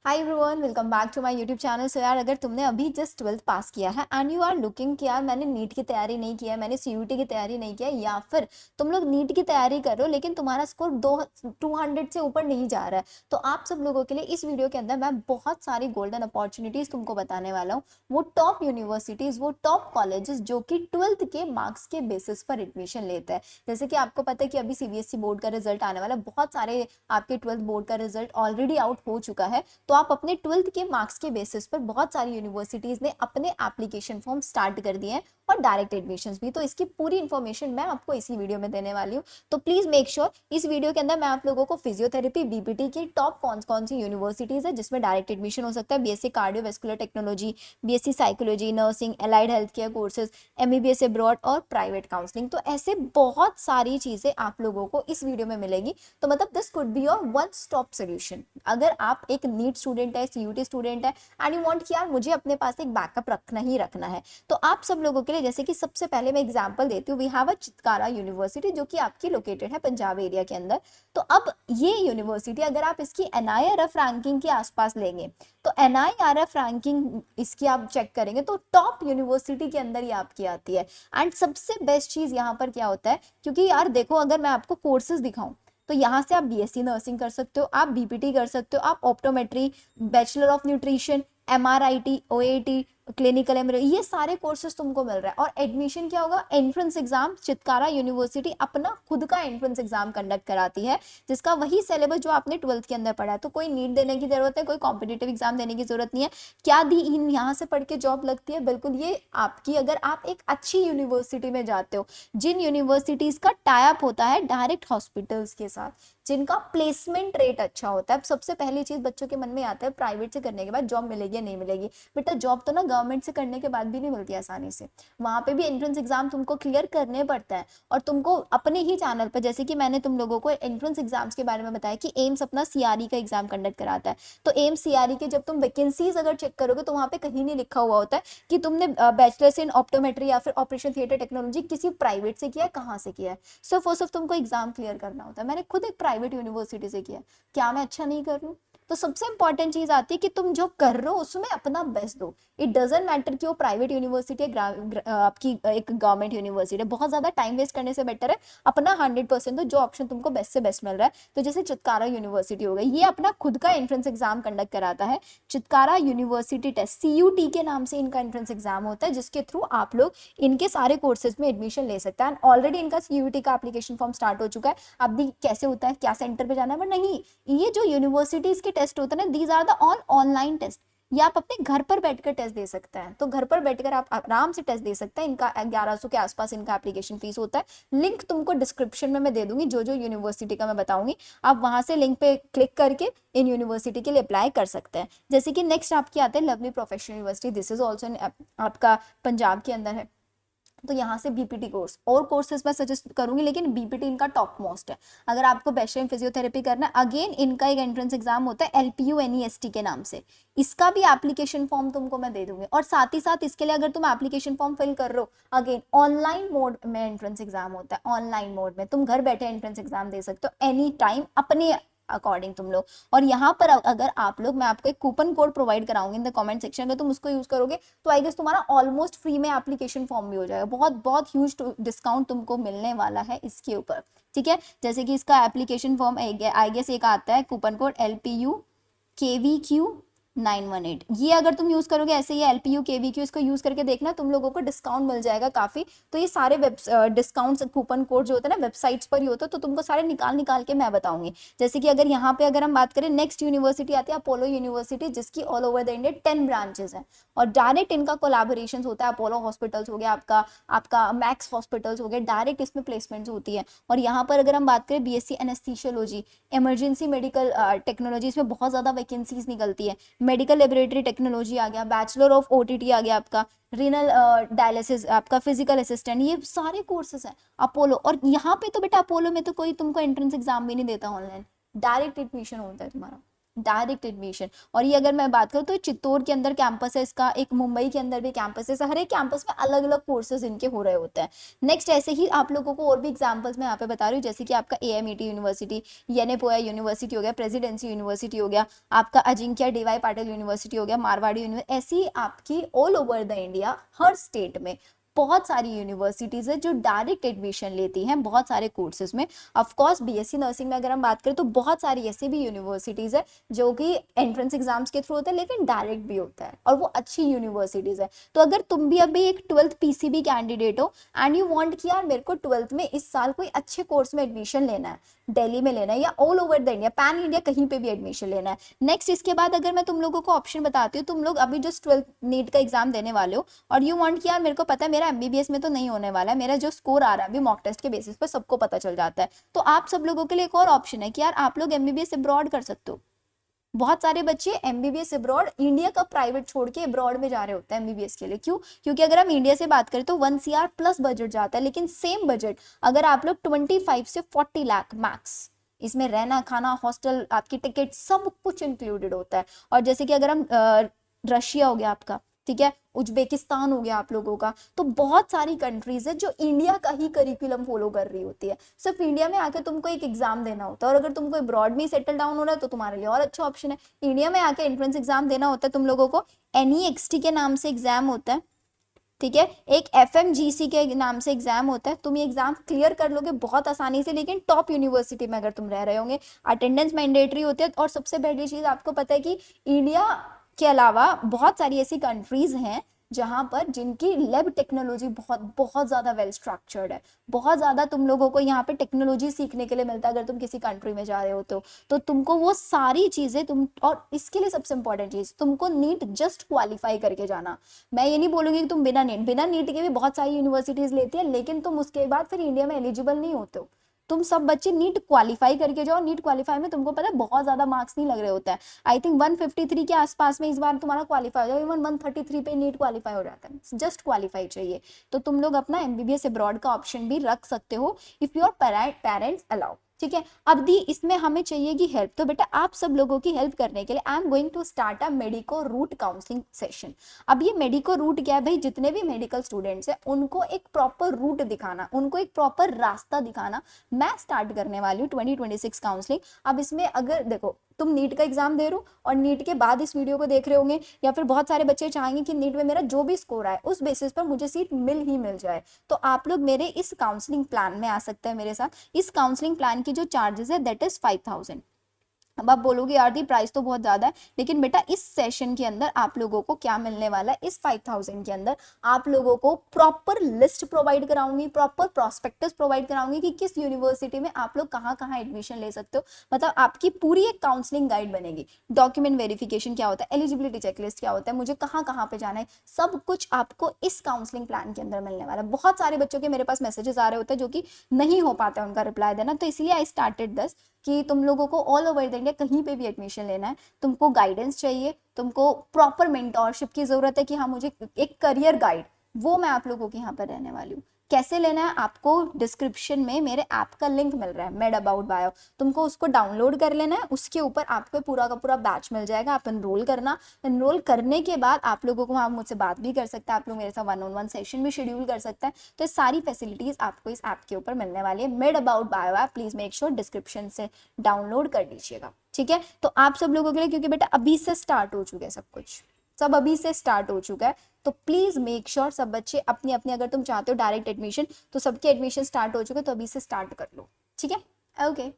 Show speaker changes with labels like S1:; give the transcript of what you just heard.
S1: Hi everyone, welcome back to my YouTube channel. So यार, अगर तुमने अभी जस्ट 12th पास किया है एंड यू आर लुकिंग कि यार मैंने नीट की तैयारी नहीं किया है, मैंने सीयूटी की तैयारी नहीं किया है, या फिर तुम लोग नीट की तैयारी कर रहे हो लेकिन तुम्हारा स्कोर 200 से ऊपर नहीं जा रहा है, तो आप सब लोगों के लिए इस वीडियो के अंदर मैं बहुत सारी गोल्डन अपॉर्चुनिटीज तुमको बताने वाला हूँ। वो टॉप यूनिवर्सिटीज, वो टॉप कॉलेजेस जो कि 12th के मार्क्स के बेसिस पर एडमिशन लेते हैं। जैसे कि आपको पता है कि अभी सीबीएसई बोर्ड का रिजल्ट आने वाला है, बहुत सारे आपके 12th बोर्ड का रिजल्ट ऑलरेडी आउट हो चुका है। तो आप अपने 12th के मार्क्स के बेसिस पर बहुत सारी यूनिवर्सिटीज ने अपने एप्लीकेशन फॉर्म स्टार्ट कर दिए हैं और डायरेक्ट एडमिशंस भी। तो इसकी पूरी इंफॉर्मेशन मैं आपको इसी वीडियो में देने वाली हूँ। तो प्लीज मेक श्योर इस वीडियो के अंदर मैं आप लोगों को फिजियोथेरेपी बीपीटी की टॉप कौन कौन सी यूनिवर्सिटीज है जिसमें डायरेक्ट एडमिशन हो सकता है। BSc cardiovascular technology, BSc psychology, nursing, allied health care courses, MBBS abroad और प्राइवेट काउंसलिंग। तो ऐसे बहुत सारी चीजें आप लोगों को इस वीडियो में मिलेगी। तो मतलब this could be your one stop solution. अगर आप एक नीट स्टूडेंट है, सीयूटी स्टूडेंट है एंड यू वांट कि यार मुझे अपने पास एक बैकअप रखना ही रखना है, तो आप सब लोगों के लिए जैसे कि सबसे पहले मैं एग्जांपल देती हूँ। We have a Chitkara University जो कि आपकी लोकेटेड है पंजाब एरिया के अंदर। तो अब ये यूनिवर्सिटी अगर आप इसकी एनआईआरएफ रैंकिंग के आसपास लेंगे, तो एनआईआरएफ रैंकिंग इसकी आप चेक करेंगे तो टॉप यूनिवर्सिटी के अंदर ये आपकी आती है। एंड सबसे बेस्ट चीज यहाँ पर क्या होता है, क्योंकि यार देखो, अगर मैं आपको कोर्सेज दिखाऊं तो यहाँ से आप बीएससी नर्सिंग कर सकते हो, आप बीपीटी कर सकते हो, आप optometry, bachelor of nutrition, MRIT, OAT, clinical MRI, ये सारे कोर्सेज तुमको मिल रहा है। और एडमिशन क्या होगा, एंट्रेंस एग्जाम। चितकारा यूनिवर्सिटी अपना खुद का एंट्रेंस एग्जाम कंडक्ट कराती है, जिसका वही सिलेबस जो आपने 12th के अंदर पढ़ा है। तो कोई नीट देने की जरूरत है, कोई कॉम्पिटेटिव एग्जाम देने की जरूरत नहीं है। क्या दी इन यहाँ से पढ़ के जॉब लगती है, बिल्कुल ये आपकी, अगर आप एक अच्छी यूनिवर्सिटी में जाते हो, जिन यूनिवर्सिटीज का टाई अप होता है डायरेक्ट हॉस्पिटल्स के साथ, जिनका प्लेसमेंट रेट अच्छा होता है। अब सबसे पहली चीज बच्चों के मन में आता है, प्राइवेट से करने के बाद जॉब मिलेगी या नहीं मिलेगी। बेटा जॉब तो ना गवर्नमेंट से करने के बाद भी नहीं मिलती आसानी से, वहां पे भी एंट्रेंस एग्जाम तुमको क्लियर करने पड़ता है। और तुमको अपने ही चैनल पर, जैसे कि मैंने तुम लोगों को एंट्रेंस एग्जाम्स के बारे में बताया कि एम्स अपना सीआरई का एग्जाम कंडक्ट कराता है, तो एम्स सीआरई के जब तुम वैकेंसीज अगर चेक करोगे तो वहां पे कहीं नहीं लिखा हुआ होता है कि तुमने बैचलर्स इन ऑप्टोमेट्री या फिर ऑपरेशन थिएटर टेक्नोलॉजी किसी प्राइवेट से किया है, कहाँ से किया है। सिर्फ और सिर्फ तुमको एग्जाम क्लियर करना होता है। मैंने खुद एक प्राइवेट यूनिवर्सिटी से किया है, क्या मैं अच्छा नहीं कर रही हूँ? तो सबसे इंपॉर्टेंट चीज आती है कि तुम जो कर रहे हो उसमें अपना बेस्ट दो। इट डजेंट मैटर कि वो प्राइवेट यूनिवर्सिटी है, आपकी एक गवर्नमेंट यूनिवर्सिटी है, बहुत ज्यादा टाइम वेस्ट करने से बेटर है अपना 100% दो, जो ऑप्शन तुमको बेस्ट से बेस्ट मिल रहा है। तो जैसे चितकारा यूनिवर्सिटी हो गई, ये अपना खुद का एंट्रेंस एग्जाम कंडक्ट कराता है, चितकारा यूनिवर्सिटी टेस्ट, सीयूटी के नाम से इनका एंट्रेंस एग्जाम होता है, जिसके थ्रू आप लोग इनके सारे कोर्सेज में एडमिशन ले सकते हैं। ऑलरेडी इनका सीयूटी का एप्लीकेशन फॉर्म स्टार्ट हो चुका है। अब भी कैसे होता है, क्या सेंटर पे जाना है, बट नहीं, ये जो यूनिवर्सिटीज के टेस्ट होते हैं ना, these are the all online test. ये आप अपने घर पर बैठकर टेस्ट दे सकते हैं, तो घर पर बैठकर आप आराम से टेस्ट दे सकते हैं। इनका 1100 के आसपास इनका एप्लीकेशन फीस होता है। लिंक तुमको डिस्क्रिप्शन में मैं दे दूंगी, जो जो यूनिवर्सिटी का मैं बताऊंगी, आप वहां से लिंक पे क्लिक करके इन यूनिवर्सिटी के लिए अप्लाई कर सकते हैं। जैसे कि नेक्स्ट आपकी आते हैं lovely professional university, this is also आपका पंजाब के अंदर है। तो यहाँ से बीपीटी कोर्स और कोर्सेज मैं सजेस्ट करूंगी, लेकिन बीपीटी इनका टॉप मोस्ट है। अगर आपको बैचलर इन फिजियोथेरेपी करना है, अगेन इनका एक एंट्रेंस एग्जाम होता है एलपीयू एनईएसटी के नाम से, इसका भी एप्लीकेशन फॉर्म तुमको मैं दे दूंगी। और साथ ही साथ इसके लिए अगर तुम एप्लीकेशन फॉर्म फिल कर रहे हो, अगेन ऑनलाइन मोड में एंट्रेंस एग्जाम होता है। ऑनलाइन मोड में तुम घर बैठे एंट्रेंस एग्जाम दे सकते हो एनी टाइम अपने अकॉर्डिंग तुम लोग। और यहाँ पर अगर आप लोग, मैं आपको एक कूपन कोड प्रोवाइड कराऊंगी इन द कमेंट सेक्शन, अगर तुम उसको यूज करोगे तो आई गेस तुम्हारा ऑलमोस्ट फ्री में एप्लीकेशन फॉर्म भी हो जाएगा। बहुत बहुत ह्यूज डिस्काउंट तुमको मिलने वाला है इसके ऊपर, ठीक है। जैसे कि इसका एप्लीकेशन फॉर्म आई गेस एक आता है कूपन कोड LPU KVQ918, ये अगर तुम यूज करोगे ऐसे, ये LPU KVQ इसको यूज करके देखना, तुम लोगों को डिस्काउंट मिल जाएगा काफी। तो ये सारे डिस्काउंट कूपन कोड जो होता है ना वेबसाइट्स पर ही होता है, तो तुमको सारे निकाल निकाल के मैं बताऊंगी। जैसे कि अगर यहाँ पे अगर हम बात करें, नेक्स्ट यूनिवर्सिटी आती है अपोलो यूनिवर्सिटी, जिसकी all over the India 10 branches हैं और डायरेक्ट इनका कोलैबोरेशन होता है। अपोलो हॉस्पिटल्स हो गया, आपका आपका मैक्स हॉस्पिटल्स हो गए, डायरेक्ट इसमें प्लेसमेंट्स होती है। और यहाँ पर अगर हम बात करें BSc anaesthesiology, emergency medical technology, इसमें बहुत ज्यादा वैकेंसीज निकलती है। मेडिकल लेबोरेटरी टेक्नोलॉजी आ गया, बैचलर ऑफ ओटीटी आ गया आपका, रीनल डायलिसिस, आपका फिजिकल असिस्टेंट, ये सारे कोर्सेज हैं अपोलो। और यहाँ पे तो बेटा अपोलो में तो कोई तुमको एंट्रेंस एग्जाम भी नहीं देता ऑनलाइन, डायरेक्ट एडमिशन होता है तुम्हारा। Direct admission. और ये अगर मैं बात करूँ तो चित्तौड़ के अंदर कैंपस है इसका, एक मुंबई के अंदर भी कैंपस है, हर एक कैंपस में अलग अलग कोर्सेज इनके हो रहे होते हैं। नेक्स्ट ऐसे ही आप लोगों को और भी एग्जांपल्स मैं यहाँ पे बता रही हूँ, जैसे कि आपका एएमईटी यूनिवर्सिटी, येनेपोया यूनिवर्सिटी हो गया, प्रेसिडेंसी यूनिवर्सिटी हो गया, आपका अजिंक्य डीवाई पाटिल यूनिवर्सिटी हो गया, मारवाड़ी यूनिवर्सिटी, ऐसी आपकी all over the India her state में बहुत सारी यूनिवर्सिटीज है जो डायरेक्ट एडमिशन लेती हैं बहुत सारे कोर्सेज में। ऑफ कोर्स बीएससी नर्सिंग में अगर हम बात करें तो बहुत सारी ऐसी भी यूनिवर्सिटीज है जो कि एंट्रेंस एग्जाम्स के थ्रू होता है लेकिन डायरेक्ट भी होता है, और वो अच्छी यूनिवर्सिटीज है। तो अगर तुम भी अभी एक 12th पीसीबी कैंडिडेट हो एंड यू वांट कि यार मेरे को 12th में इस साल कोई अच्छे कोर्स में एडमिशन लेना है, दिल्ली में लेना है या all over the India, pan India कहीं पे भी एडमिशन लेना है। नेक्स्ट इसके बाद अगर मैं तुम लोगों को ऑप्शन बताती हूँ, तुम लोग अभी जस्ट 12th नीट का एग्जाम देने वाले हो और यू वांट कि यार मेरे को पता है मेरा एमबीबीएस में तो नहीं होने वाला है, मेरा जो स्कोर आ रहा है अभी मॉक टेस्ट के बेसिस पर सबको पता चल जाता है, तो आप सब लोगों के लिए एक और ऑप्शन है कि यार आप लोग एमबीबीएस अब्रॉड कर सकते हो। बहुत सारे बच्चे एमबीबीएस अब्रॉड इंडिया का प्राइवेट छोड़ के अब्रॉड में जा रहे होते हैं एमबीबीएस के लिए। क्यों? क्योंकि अगर हम इंडिया से बात करें तो 1 CR प्लस बजट जाता है, लेकिन सेम बजट अगर आप लोग 25 से 40 लाख मैक्स, इसमें रहना खाना हॉस्टल आपकी टिकट सब कुछ इंक्लूडेड होता है। और जैसे कि अगर हम रशिया हो गया आपका, ठीक है, उज्बेकिस्तान हो गया आप लोगों का, तो बहुत सारी कंट्रीज है जो इंडिया का ही करिकुलम फॉलो कर रही होती है। सिर्फ इंडिया में आके तुमको एक एग्जाम देना होता है, और अगर तुमको अब्रॉड में सेटल डाउन हो रहा है तो तुम्हारे लिए और अच्छा ऑप्शन है। इंडिया में आके एंट्रेंस एग्जाम देना होता है तुम लोगों को, NEXT के नाम से एग्जाम होता है, ठीक है, एक FMGC के नाम से एग्जाम होता है। तुम ये एग्जाम क्लियर कर लोगे बहुत आसानी से, लेकिन टॉप यूनिवर्सिटी में अगर तुम रह रहे होंगे, अटेंडेंस मैंडेटरी होती है। और सबसे बड़ी चीज आपको पता है कि इंडिया के अलावा बहुत सारी ऐसी कंट्रीज हैं जहां पर जिनकी लैब टेक्नोलॉजी बहुत बहुत ज्यादा वेल स्ट्रक्चर्ड है, बहुत ज्यादा तुम लोगों को यहाँ पे टेक्नोलॉजी सीखने के लिए मिलता है अगर तुम किसी कंट्री में जा रहे हो तो तुमको वो सारी चीजें तुम, और इसके लिए सबसे इंपॉर्टेंट चीज तुमको नीट जस्ट क्वालिफाई करके जाना। मैं ये नहीं बोलूंगी कि तुम बिना नीट के भी बहुत सारी यूनिवर्सिटीज लेती है, लेकिन तुम उसके बाद फिर इंडिया में एलिजिबल नहीं होते हो। तुम सब बच्चे नीट क्वालिफाई करके जाओ। नीट क्वालिफाई में तुमको पता है बहुत ज्यादा मार्क्स नहीं लग रहे होता है, आई थिंक 153 के आसपास में इस बार तुम्हारा क्वालिफाई हो जाए, इवन 133 पे नीट क्वालिफाई हो जाता है, जस्ट क्वालिफाई चाहिए। तो तुम लोग अपना एमबीबीएस अब्रॉड का ऑप्शन भी रख सकते हो इफ योर पेरेंट्स अलाउ, ठीक है। अब दी इसमें हमें चाहिए कि हेल्प, तो बेटा आप सब लोगों की हेल्प करने के लिए I am going to start a Medico Root counselling session. अब ये मेडिको रूट क्या है भाई, जितने भी मेडिकल स्टूडेंट्स हैं उनको एक प्रॉपर रूट दिखाना, उनको एक प्रॉपर रास्ता दिखाना, मैं स्टार्ट करने वाली हूँ 2026 काउंसलिंग। अब इसमें अगर देखो तुम नीट का एग्जाम दे रहे हो और नीट के बाद इस वीडियो को देख रहे होंगे, या फिर बहुत सारे बच्चे चाहेंगे कि नीट में मेरा जो भी स्कोर आए उस बेसिस पर मुझे सीट मिल ही मिल जाए, तो आप लोग मेरे इस काउंसलिंग प्लान में आ सकते हैं मेरे साथ। इस काउंसलिंग प्लान की जो चार्जेस है दैट इज 5000। अब आप बोलोगे यार दी प्राइस तो बहुत ज्यादा है, लेकिन बेटा इस सेशन के अंदर आप लोगों को क्या मिलने वाला है, इस 5000 के अंदर आप लोगों को प्रॉपर लिस्ट प्रोवाइड कराऊंगी, प्रॉपर प्रोस्पेक्टस प्रोवाइड कराऊंगी कि किस यूनिवर्सिटी में आप लोग कहाँ कहाँ एडमिशन ले सकते हो। मतलब आपकी पूरी एक काउंसलिंग गाइड बनेगी, डॉक्यूमेंट वेरिफिकेशन क्या होता है, एलिजिबिलिटी चेकलिस्ट क्या होता है, मुझे कहाँ कहाँ पे जाना है, सब कुछ आपको इस काउंसलिंग प्लान के अंदर मिलने वाला है। बहुत सारे बच्चों के मेरे पास मैसेजेस आ रहे होते हैं जो कि नहीं हो पाता है उनका रिप्लाई देना, तो इसलिए आई स्टार्टेड दिस कि तुम लोगों को ऑल ओवर द इंडिया कहीं पे भी एडमिशन लेना है, तुमको गाइडेंस चाहिए, तुमको प्रॉपर मेंटोरशिप की जरूरत है कि हाँ मुझे एक करियर गाइड, वो मैं आप लोगों के यहाँ पर रहने वाली हूँ। कैसे लेना है, आपको डिस्क्रिप्शन में मेरे ऐप का लिंक मिल रहा है मेड अबाउट बायो, तुमको उसको डाउनलोड कर लेना है, उसके ऊपर आपको पूरा का पूरा बैच मिल जाएगा, आप एनरोल करना। एनरोल करने के बाद आप लोगों को वहाँ मुझसे बात भी कर सकते हैं, आप लोग मेरे साथ 1-on-1 सेशन भी शेड्यूल कर सकते हैं। तो ये सारी फैसिलिटीज आपको इस ऐप के ऊपर मिलने वाली है, made about bio app, please make sure description से डाउनलोड कर लीजिएगा, ठीक है। तो आप सब लोगों के लिए, क्योंकि बेटा अभी से स्टार्ट हो चुके हैं सब कुछ, सब अभी से स्टार्ट हो चुका है, तो प्लीज मेक श्योर सब बच्चे अपनी अपनी, अगर तुम चाहते हो डायरेक्ट एडमिशन तो सबके एडमिशन स्टार्ट हो चुके, तो अभी से स्टार्ट कर लो, ठीक है, ओके।